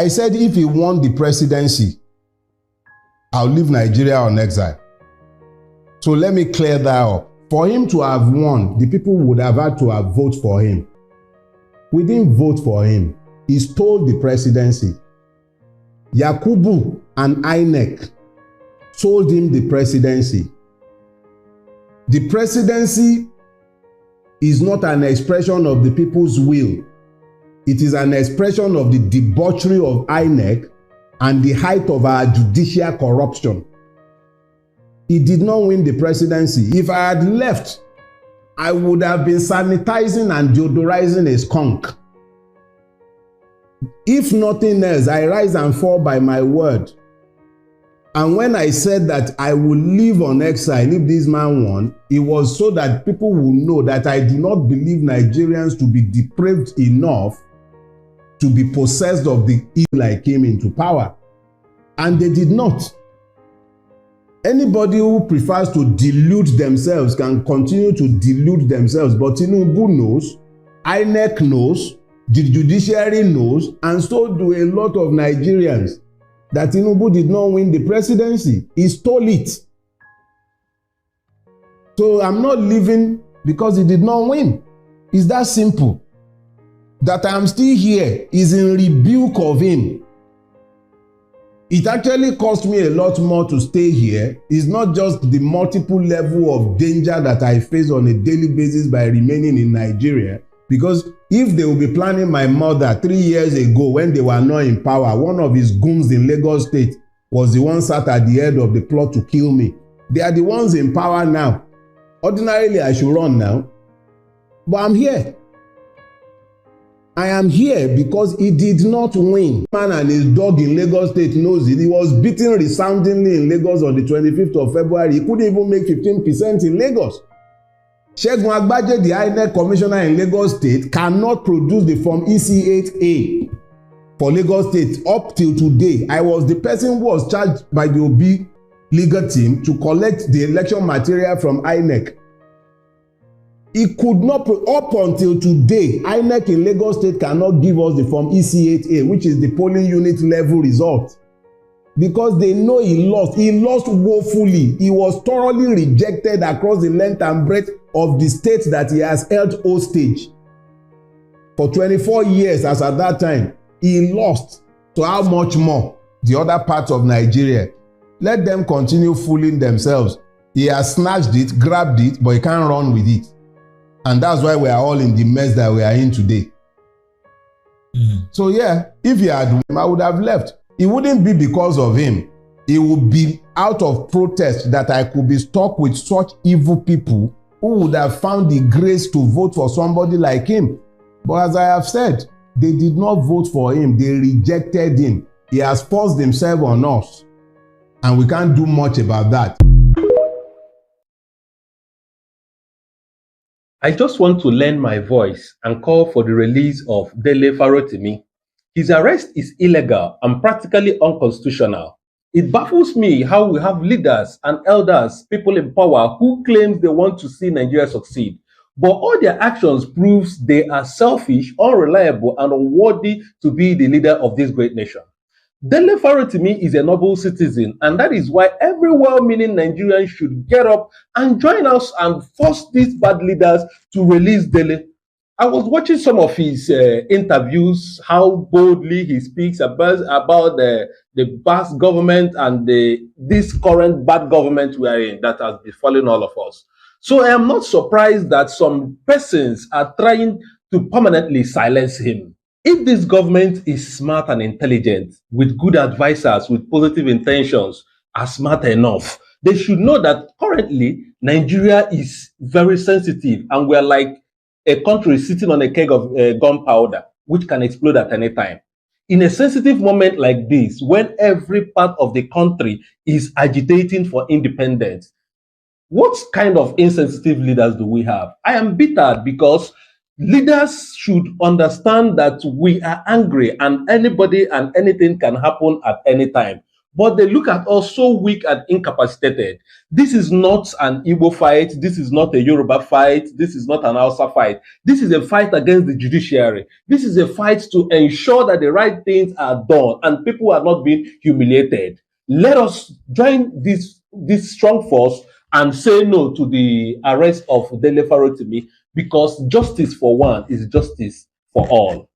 I said if he won the presidency, I'll leave Nigeria on exile. So let me clear that up. For him to have won, the people would have had to have voted for him. We didn't vote for him. He stole the presidency. Yakubu and INEC sold him the presidency. The presidency is not an expression of the people's will. It is an expression of the debauchery of INEC and the height of our judicial corruption. He did not win the presidency. If I had left, I would have been sanitizing and deodorizing a skunk. If nothing else, I rise and fall by my word. And when I said that I will live on exile if this man won, it was so that people will know that I do not believe Nigerians to be depraved enough to be possessed of the evil I came into power. And they did not. Anybody who prefers to delude themselves can continue to delude themselves, but Tinubu knows, INEC knows, the judiciary knows, and so do a lot of Nigerians, that Tinubu did not win the presidency. He stole it. So I'm not leaving because he did not win. It's that simple. That I'm still here is in rebuke of him. It actually cost me a lot more to stay here. It's not just the multiple level of danger that I face on a daily basis by remaining in Nigeria. Because if they will be planning my murder 3 years ago when they were not in power, one of his goons in Lagos State was the one sat at the head of the plot to kill me. They are the ones in power now. Ordinarily, I should run now. But I'm here. I am here because he did not win. Man and his dog in Lagos State knows it. He was beaten resoundingly in Lagos on the 25th of February. He couldn't even make 15% in Lagos. Segun Agbaje, the INEC commissioner in Lagos State, cannot produce the form EC8A for Lagos State up till today. I was the person who was charged by the Obi legal team to collect the election material from INEC. He could not, up until today, INEC in Lagos State cannot give us the form EC8A, which is the polling unit level result. Because they know he lost. He lost woefully. He was thoroughly rejected across the length and breadth of the state that he has held hostage. For 24 years, as at that time, he lost. So how much more the other parts of Nigeria? Let them continue fooling themselves. He has snatched it, grabbed it, but he can't run with it. And that's why we are all in the mess that we are in today. So yeah, if he had won, I would have left. It wouldn't be because of him. It would be out of protest that I could be stuck with such evil people who would have found the grace to vote for somebody like him. But as I have said, they did not vote for him. They rejected him. He has forced himself on us. And we can't do much about that. I just want to lend my voice and call for the release of Dele Farotimi. His arrest is illegal and practically unconstitutional. It baffles me how we have leaders and elders, people in power who claim they want to see Nigeria succeed, but all their actions proves they are selfish, unreliable, and unworthy to be the leader of this great nation. Dele Farotimi is a noble citizen, and that is why every well-meaning Nigerian should get up and join us and force these bad leaders to release Dele. I was watching some of his interviews, how boldly he speaks about the past government and this current bad government we are in that has befallen all of us. So I am not surprised that some persons are trying to permanently silence him. If this government is smart and intelligent, with good advisors, with positive intentions, are smart enough, they should know that currently Nigeria is very sensitive and we're like a country sitting on a keg of gunpowder, which can explode at any time. In a sensitive moment like this, when every part of the country is agitating for independence, what kind of insensitive leaders do we have? I am bitter because leaders should understand that we are angry and anybody and anything can happen at any time. but they look at us so weak and incapacitated. This is not an Igbo fight. This is not a Yoruba fight. This is not an Hausa fight. This is a fight against the judiciary. This is a fight to ensure that the right things are done and people are not being humiliated. Let us join this strong force and say no to the arrest of Dele Farotimi, because justice for one is justice for all.